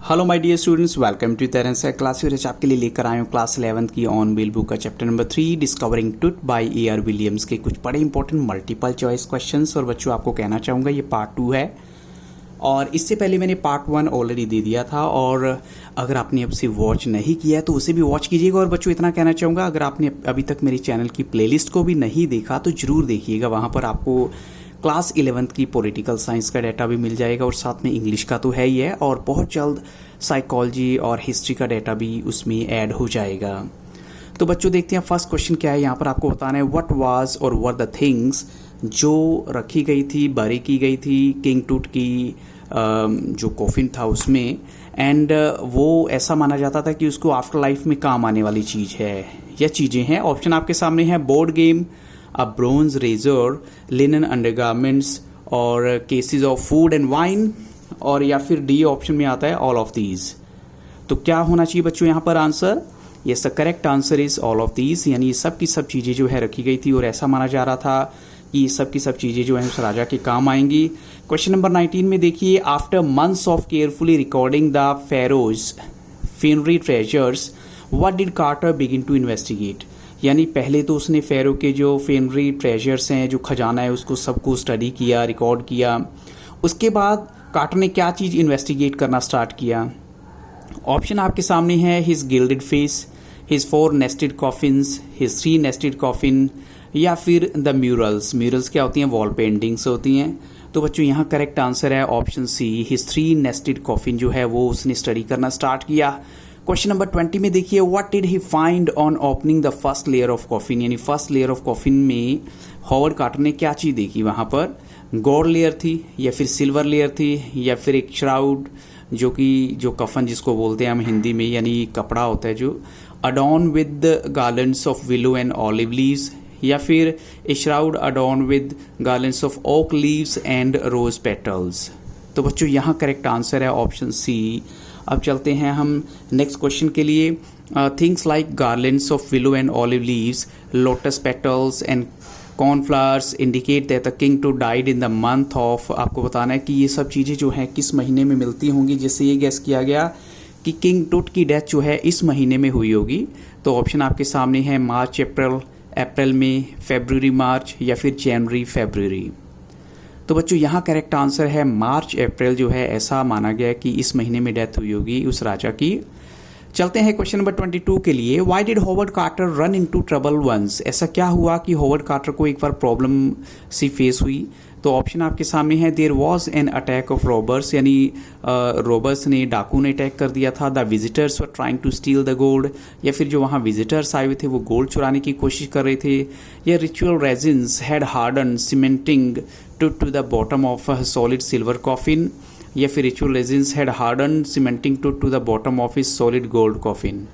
Hello my dear students, welcome to Terence class. आज आपके लिए लेकर आए हूँ क्लास 11th की ऑन बिल बुक का chapter number 3 discovering truth by A R. Williams के कुछ बड़े इंपॉर्टेंट मल्टीपल चॉइस क्वेश्चंस। और बच्चों आपको कहना चाहूँगा ये पार्ट 2 है और इससे पहले मैंने पार्ट 1 ऑलरेडी दे दिया था। और अगर आपने अब से वॉच नहीं किया है तो उसे भी वॉच कीजिएगा। और बच्चों इतना कहना चाहूँगा, अगर आपने अभी तक मेरे चैनल की प्लेलिस्ट को भी नहीं देखा तो ज़रूर देखिएगा। वहाँ पर आपको क्लास 11th की पॉलिटिकल साइंस का डाटा भी मिल जाएगा और साथ में इंग्लिश का तो है ही है, और बहुत जल्द साइकोलॉजी और हिस्ट्री का डाटा भी उसमें ऐड हो जाएगा। तो बच्चों देखते हैं फर्स्ट क्वेश्चन क्या है। यहाँ पर आपको बताना है व्हाट वाज और वर द थिंग्स जो रखी गई थी, बरी की गई थी किंग टूट की जो कॉफिन था उसमें। एंड वो ऐसा माना जाता था कि उसको आफ्टर लाइफ में काम आने वाली चीज़ है या चीज़ें हैं। ऑप्शन आपके सामने है board game, a bronze razor, linen undergarments और cases of food and wine, और या फिर डी ऑप्शन में आता है ऑल ऑफ दीज। तो क्या होना चाहिए बच्चों यहाँ पर answer? Yes, the correct answer is all of these, यानी सब की सब चीज़ें जो है रखी गई थी और ऐसा माना जा रहा था कि सब की सब चीज़ें जो है उस राजा के काम आएंगी। क्वेश्चन नंबर 19 में देखिए, after months of carefully recording the pharaoh's funerary treasures what did Carter begin to investigate. यानी पहले तो उसने फेरो के जो फेनरी ट्रेजर्स हैं, जो खजाना है, उसको सबको स्टडी किया, रिकॉर्ड किया। उसके बाद कार्टर ने क्या चीज़ इन्वेस्टिगेट करना स्टार्ट किया? ऑप्शन आपके सामने है his gilded face, his 4 nested coffins, his 3 nested coffin, या फिर द म्यूरल्स। म्यूरल्स क्या होती हैं? वॉल पेंटिंग्स होती हैं। तो बच्चों यहाँ करेक्ट आंसर है option C, his 3 nested coffin जो है वो उसने स्टडी करना स्टार्ट किया। क्वेश्चन नंबर 20 में देखिए, what did he find on opening the first layer of coffin. यानी फर्स्ट लेयर ऑफ कॉफिन में हॉवर्ड कार्टर ने क्या चीज़ देखी? वहाँ पर गोल्ड लेयर थी या फिर सिल्वर लेयर थी या फिर एक श्राउड जो कफन जिसको बोलते हैं हम हिंदी में, यानी कपड़ा होता है जो adorn with garlands of willow and olive leaves, या फिर a shroud adorn with garlands of oak leaves and rose petals. तो बच्चों यहाँ करेक्ट आंसर है ऑप्शन सी। अब चलते हैं हम नेक्स्ट क्वेश्चन के लिए। Things like garlands of willow and olive leaves, lotus petals and cornflowers indicate that the king too died in the month of. आपको बताना है कि ये सब चीज़ें जो हैं किस महीने में मिलती होंगी। जैसे ये गेस किया गया कि किंग टूट की डेथ जो है इस महीने में हुई होगी। तो ऑप्शन आपके सामने है मार्च अप्रैल, अप्रैल में, फरवरी मार्च, या फिर जनवरी फरवरी। तो बच्चों यहाँ करेक्ट आंसर है मार्च अप्रैल जो है, ऐसा माना गया कि इस महीने में डेथ हुई होगी उस राजा की। चलते हैं क्वेश्चन नंबर 22 के लिए। Why did Howard Carter run into trouble once. ऐसा क्या हुआ कि हॉवर्ड कार्टर को एक बार प्रॉब्लम सी फेस हुई? तो ऑप्शन आपके सामने है there was an attack of robbers, यानी रॉबर्स ने, डाकू ने अटैक कर दिया था। The visitors were trying to steal the gold, या फिर जो वहाँ विजिटर्स आए हुए थे वो गोल्ड चुराने की कोशिश कर रहे थे। या ritual resins had harden cementing to the bottom of a solid silver coffin, या फिर ritual resins had harden cementing to the bottom of his solid gold coffin.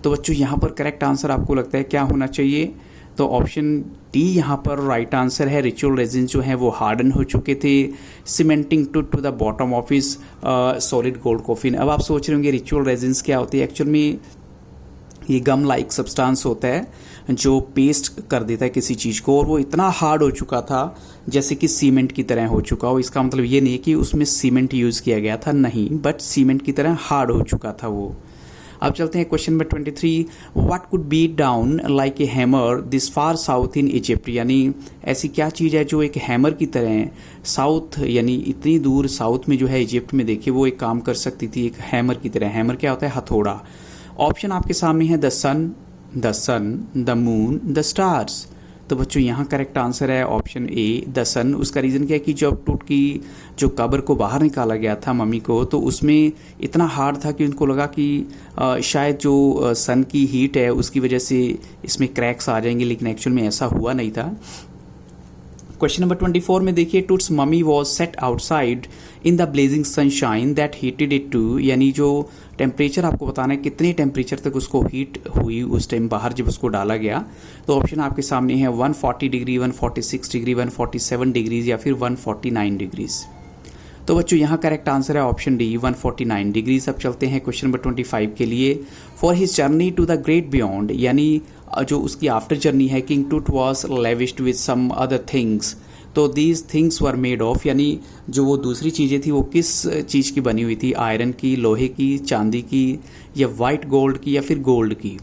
तो बच्चों यहाँ पर करेक्ट आंसर आपको लगता है क्या होना चाहिए? तो ऑप्शन डी यहाँ पर राइट आंसर है। रिचुअल रेजिन जो हैं वो हार्डन हो चुके थे, cementing to the bottom of his solid gold coffin. अब आप सोच रहे होंगे रिचुअल रेजिन्स क्या होती है? एक्चुअल में ये गम लाइक सब्सटेंस होता है जो पेस्ट कर देता है किसी चीज़ को, और वो इतना हार्ड हो चुका था जैसे कि सीमेंट की तरह हो चुका हो। इसका मतलब ये नहीं कि उसमें सीमेंट यूज़ किया गया था, नहीं, बट सीमेंट की तरह हार्ड हो चुका था वो। अब चलते हैं question number 23। What could be down like a hammer this far south in Egypt. यानी ऐसी क्या चीज़ है जो एक हैमर की तरह साउथ, यानी इतनी दूर साउथ में जो है इजिप्ट में, देखिए वो एक काम कर सकती थी एक हैमर की तरह। हैमर क्या होता है? हथौड़ा। ऑप्शन आपके सामने है the sun, the moon, the stars. तो बच्चों यहाँ करेक्ट आंसर है ऑप्शन ए, द सन। उसका रीज़न क्या है कि जब टूट की जो कब्र को बाहर निकाला गया था मम्मी को, तो उसमें इतना हार्ड था कि उनको लगा कि शायद जो सन की हीट है उसकी वजह से इसमें क्रैक्स आ जाएंगे, लेकिन एक्चुअल में ऐसा हुआ नहीं था। क्वेश्चन नंबर 24 में देखिए, Tut's mummy was set outside in the blazing sunshine that heated it to. यानी जो टेम्परेचर आपको बताना है कितने टेम्परेचर तक उसको हीट हुई उस टाइम बाहर जब उसको डाला गया। तो ऑप्शन आपके सामने है 140 डिग्री, 146 डिग्री, 147 डिग्रीज, या फिर 149 डिग्रीज। तो बच्चों यहाँ करेक्ट आंसर है ऑप्शन डी, 149 डिग्रीज। अब चलते हैं क्वेश्चन नंबर 25 के लिए। For his journey to the great beyond, यानी जो उसकी आफ्टर जर्नी है, king Tut was lavished with some other things. तो these things were made of, यानी जो वो दूसरी चीज़ें थी वो किस चीज़ की बनी हुई थी, आयरन की, लोहे की, चांदी की, या वाइट गोल्ड की, या फिर गोल्ड की।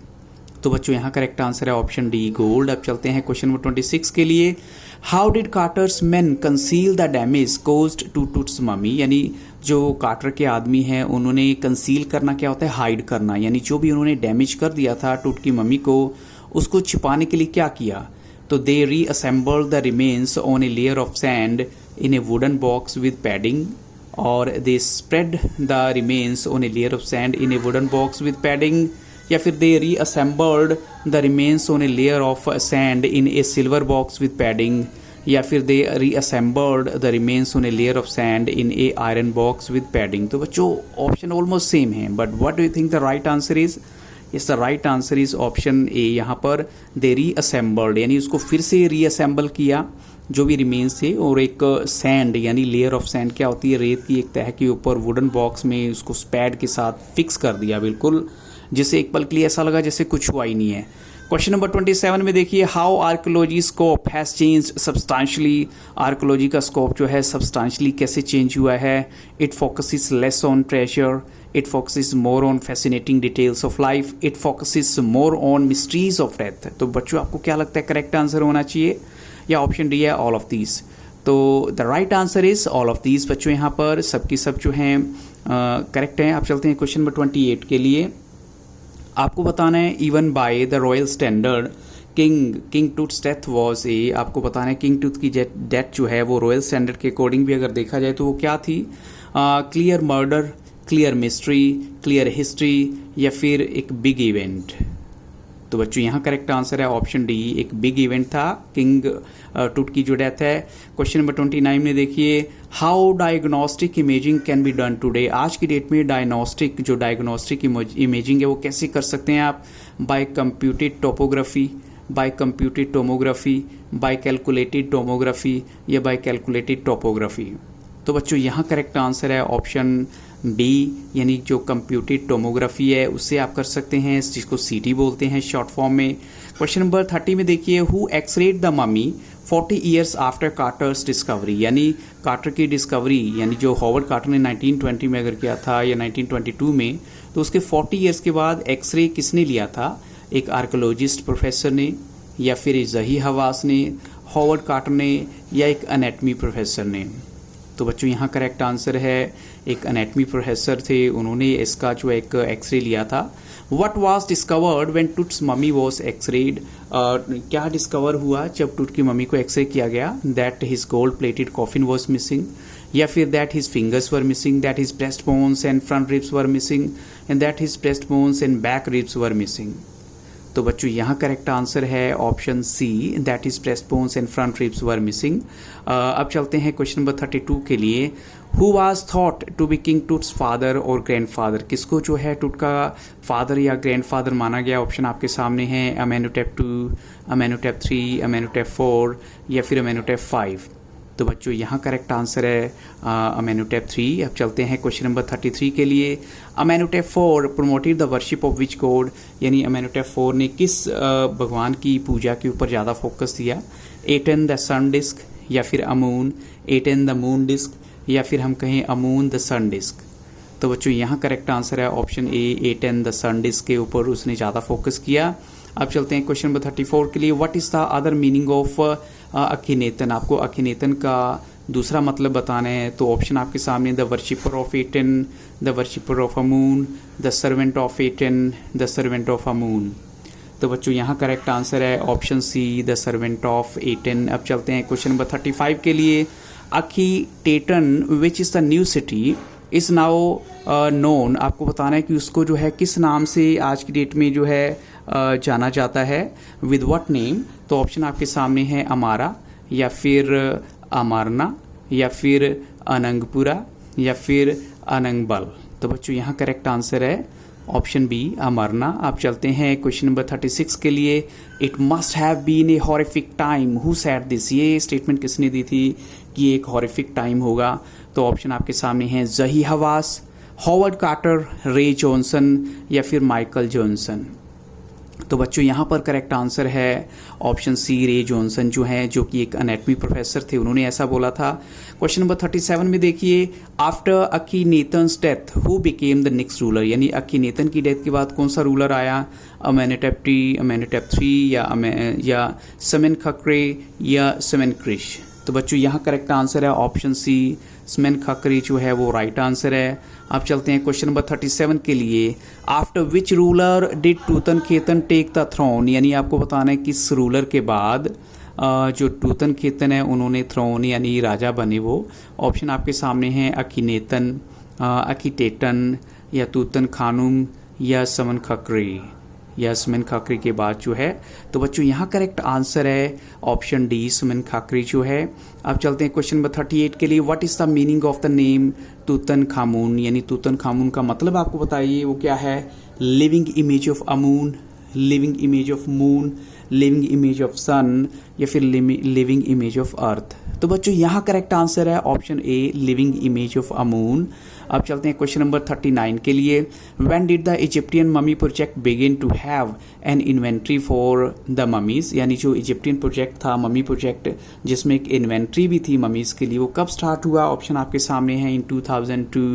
तो बच्चों यहाँ करेक्ट आंसर है ऑप्शन डी, गोल्ड। अब चलते हैं क्वेश्चन नंबर 26 के लिए। How did Carter's man conceal the damage caused to Tut's mummy, यानी जो कार्टर के आदमी हैं उन्होंने कंसील करना क्या होता है, हाइड करना, यानी जो भी उन्होंने डैमेज कर दिया था टूट की मम्मी को, उसको छिपाने के लिए क्या किया। तो they reassembled the remains on a layer of sand in a wooden box with padding, और they spread the remains on a layer of sand in a wooden box with padding, या फिर they reassembled the remains on a layer of sand in a silver box with padding, या फिर they reassembled the remains on a layer of sand in a iron box with padding. तो बच्चों option almost same है, but what do you think the right answer is? इस the right answer is option A. यहाँ पर दे reassembled, यानी उसको फिर से रीअसेंबल किया जो भी रिमेन्स थे, और एक सैंड यानी लेयर ऑफ सैंड क्या होती है, रेत की एक तह के ऊपर वुडन बॉक्स में उसको स्पैड के साथ फिक्स कर दिया बिल्कुल, जिससे एक पल के लिए ऐसा लगा जैसे कुछ हुआ ही नहीं है। क्वेश्चन नंबर 27 में देखिए, how archaeology scope has change substantially, archaeology का स्कोप जो है सब्सटेंशियली कैसे चेंज हुआ है। It focuses less on treasure, it focuses more on fascinating details of life, it focuses more on mysteries of death. तो बच्चों आपको क्या लगता है करेक्ट आंसर होना चाहिए, या ऑप्शन डी है ऑल ऑफ दीज? तो the right answer is all of these. बच्चों यहाँ पर सबकी सब जो हैं करेक्ट हैं। आप चलते हैं क्वेश्चन नंबर 28 के लिए। आपको बताना है even by the royal standard king tooths death was a, आपको बताना है किंग टूथ की डेथ जो है वो रॉयल स्टैंडर्ड के अकॉर्डिंग भी अगर देखा जाए तो वो क्या थी, clear murder, clear mystery, clear history, या फिर एक बिग इवेंट। तो बच्चों यहाँ करेक्ट आंसर है ऑप्शन डी, एक बिग इवेंट था किंग टूट की जो डेथ है। क्वेश्चन नंबर 29 में देखिए, how diagnostic imaging can be done today, आज की डेट में डायग्नोस्टिक इमेजिंग है वो कैसे कर सकते हैं आप, by computed topography, by computed tomography, by calculated tomography, या बाय कैलकुलेटेड टोपोग्राफी। तो बच्चों यहाँ करेक्ट आंसर है ऑप्शन बी, यानी जो कंप्यूटेड टोमोग्राफी है उससे आप कर सकते हैं, जिसको सीटी बोलते हैं शॉर्ट फॉर्म में। क्वेश्चन नंबर 30 में देखिए, who x-rayed the mummy 40 years after Carter's discovery, यानी कार्टर की डिस्कवरी, यानी जो हॉवर्ड कार्टर ने 1920 में अगर किया था या 1922 में, तो उसके 40 ईयर्स के बाद एक्सरे किसने लिया था, एक आर्कोलॉजिस्ट प्रोफेसर ने, या फिर ज़ही हवास ने, हॉवर्ड कार्टर ने, या एक एनाटमी प्रोफेसर ने। तो बच्चों यहाँ करेक्ट आंसर है एक एनाटमी प्रोफेसर थे, उन्होंने इसका जो एक एक्सरे लिया था। What was discovered when Tut's mummy was x-rayed, क्या डिस्कवर हुआ जब टूट की मम्मी को एक्सरे किया गया, that his gold plated coffin was missing, या फिर that his fingers were missing, that his breast bones and front ribs were missing, and that his breast bones and back ribs were missing. तो बच्चों यहाँ correct answer है option C, that is breast bones and front ribs were missing. अब चलते हैं question number 32 के लिए। Who was thought to be king Tut's father और ग्रैंडफादर, किसको जो है टूट का फादर या ग्रैंडफादर माना गया। ऑप्शन आपके सामने हैं, अमेनोटेप 2, अमेनोटेप 3, अमेनोटेप 4, या फिर अमेनोटेप 5। तो बच्चों यहाँ करेक्ट आंसर है अमेनोटेप 3। अब चलते हैं क्वेश्चन नंबर 33 के लिए। अमेनोटेप 4 promoted the worship of which God, यानी अमेनोटेप 4 ने किस भगवान की पूजा के ऊपर ज़्यादा फोकस दिया, एटन द सन डिस्क, या फिर अमून, एटन द मून डिस्क, या फिर हम कहें अमून द सन डिस्क। तो बच्चों यहाँ करेक्ट आंसर है option A, Aten the sun disc के ऊपर उसने ज़्यादा फोकस किया। अब चलते हैं क्वेश्चन नंबर 34 के लिए। What is the other meaning of Akhenaten, आपको अखिनेतन का दूसरा मतलब बताना है। तो ऑप्शन आपके सामने, the worshipper of Aten, the worshipper of Amun, the servant of Aten, the servant of Amun. तो बच्चों यहाँ करेक्ट आंसर है option C, the servant of Aten. अब चलते हैं क्वेश्चन नंबर 35 के लिए। Akhetaten which is the new city is now known, आपको बताना है कि उसको जो है किस नाम से आज की डेट में जो है जाना जाता है, विद व्हाट नेम। तो ऑप्शन आपके सामने है, अमारा, या फिर अमारना, या फिर अनंगपुरा, या फिर अनंगबल। तो बच्चों यहाँ करेक्ट आंसर है ऑप्शन बी, अमरना। आप चलते हैं क्वेश्चन नंबर 36 के लिए। It must have been a horrific time, who said this, ये स्टेटमेंट किसने दी थी कि एक हॉरिफिक टाइम होगा। तो ऑप्शन आपके सामने हैं, ज़ही हवास, हॉवर्ड कार्टर, रे जॉनसन, या फिर माइकल जॉनसन। तो बच्चों यहाँ पर करेक्ट आंसर है ऑप्शन सी, रे जॉनसन जो हैं, जो कि एक एनाटॉमी प्रोफेसर थे, उन्होंने ऐसा बोला था। क्वेश्चन नंबर 37 में देखिए, after Akhenaten's death who became the next ruler, यानी अकीनेतन की डेथ के बाद कौन सा रूलर आया, अमेनटेप II, अमेनटेप III या सेमेनखक्रे या सेमेनक्रिश। तो बच्चों यहाँ करेक्ट आंसर है ऑप्शन सी, सेमेनखक्रे जो है वो राइट आंसर है। अब चलते हैं क्वेश्चन नंबर 37 के लिए, after which ruler did Tutankhaten take the throne, यानी आपको बताना है किस रूलर के बाद जो टूतनखेतन है उन्होंने थ्रोन यानी राजा बने वो। ऑप्शन आपके सामने हैं अकीनेतन, अकीटेटन या तूतनखानुम या सेमेनखक्रे के बाद जो है। तो बच्चों यहाँ करेक्ट आंसर है ऑप्शन डी, सेमेनखक्रे जो है। अब चलते हैं क्वेश्चन नंबर 38 के लिए, what is the meaning of the name Tutankhamun, यानी तूतनखामुन का मतलब आपको बताइए वो क्या है, living image of Amun, living image of moon, living image of sun या फिर लिविंग इमेज ऑफ अर्थ। तो बच्चों यहाँ करेक्ट आंसर है option A, living image of Amun. अब चलते हैं क्वेश्चन नंबर 39 के लिए, when did the Egyptian mummy project begin to have an inventory for the mummies, यानी जो इजिप्टियन प्रोजेक्ट था ममी प्रोजेक्ट जिसमें एक इन्वेंट्री भी थी ममीज के लिए, वो कब स्टार्ट हुआ। ऑप्शन आपके सामने है इन 2002,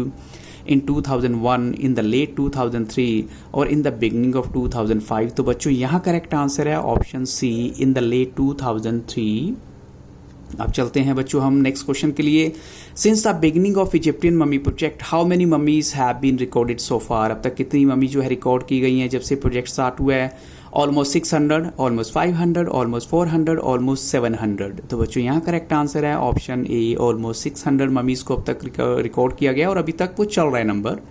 in 2001, in the late 2003 और in the beginning of 2005। तो बच्चों यहाँ करेक्ट आंसर है option C, in the late 2003। अब चलते हैं बच्चों हम नेक्स्ट क्वेश्चन के लिए, since the beginning of Egyptian mummy project how many mummies have been recorded so far, अब तक कितनी ममी जो है रिकॉर्ड की गई हैं जब से प्रोजेक्ट स्टार्ट हुआ है। Almost 600, almost 500, almost 400, almost 700। तो बच्चों यहाँ करेक्ट आंसर है ऑप्शन ए, ऑलमोस्ट 600 ममीज को अब तक रिकॉर्ड किया गया और अभी तक वो चल रहा है नंबर।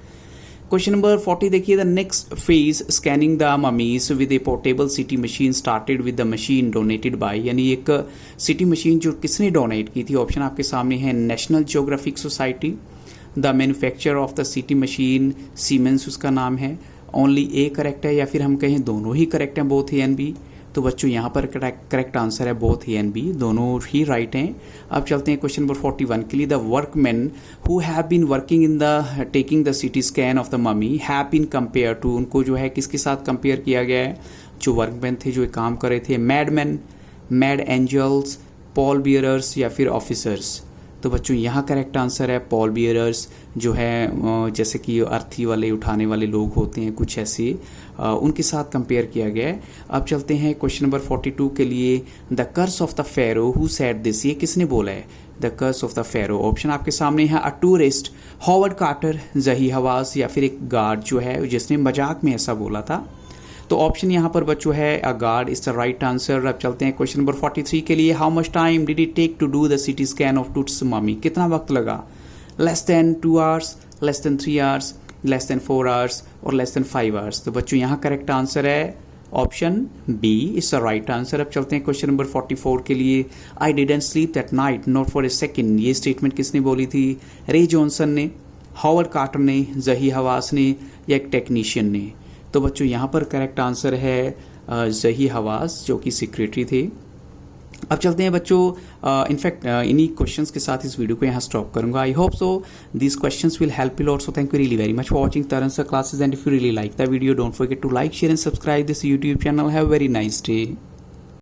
क्वेश्चन नंबर 40 देखिए, the next phase scanning the mummies with a portable CT machine started with the machine donated by, यानी एक सीटी मशीन जो किसने डोनेट की थी। ऑप्शन आपके सामने है national geographic society, the manufacturer of the CT machine siemens उसका नाम है, ओनली ए करेक्ट है या फिर हम कहें दोनों ही करेक्ट हैं, बोथ ए एंड बी। तो बच्चों यहाँ पर करेक्ट आंसर है बोथ ए एंड बी, दोनों ही राइट हैं। अब चलते हैं क्वेश्चन नंबर 41 के लिए, the workman who have been working in the taking the CT scan of the mummy have been compare to, उनको जो है किसके साथ कंपेयर किया गया है, जो वर्कमैन थे जो काम कर रहे थे, madman, mad angels, pall bearers या फिर ऑफिसर्स। तो बच्चों यहाँ करेक्ट आंसर है पॉल बियरर्स, जो है जैसे कि अर्थी वाले उठाने वाले लोग होते हैं कुछ ऐसे, उनके साथ कंपेयर किया गया है। अब चलते हैं क्वेश्चन नंबर 42 के लिए, the curse of the pharaoh who said this, ये किसने बोला है, the curse of the pharaoh. Option आपके सामने है अ टूरिस्ट, हॉवर्ड कार्टर, जही हवास या फिर एक गार्ड जो है जिसने मजाक में ऐसा बोला था। तो ऑप्शन यहाँ पर बच्चों है a guard is the right answer. अब चलते हैं क्वेश्चन नंबर 43 के लिए, how much time did it take to do the CT scan of Tut's mummy, कितना वक्त लगा, less than 2 hours, less than 3 hours, less than 4 hours और less than 5 hours. तो बच्चों यहाँ करेक्ट आंसर है option B is the right answer. अब चलते हैं क्वेश्चन नंबर 44 के लिए, I didn't sleep that night not for a second, ये स्टेटमेंट किसने बोली थी, रे जॉनसन ने, हॉवर्ड कार्टर ने, जही हवास ने या एक टेक्नीशियन ने। तो बच्चों यहाँ पर करेक्ट आंसर है जही हवास जो कि सेक्रेटरी थे। अब चलते हैं बच्चों, इनफैक्ट इन्हीं क्वेश्चंस के साथ इस वीडियो को यहाँ स्टॉप करूंगा। I hope so these questions will help you lot, so thank you really very much for watching Taran sir classes, and if you really like the video don't forget to like, share and subscribe this YouTube channel. Have a very nice day.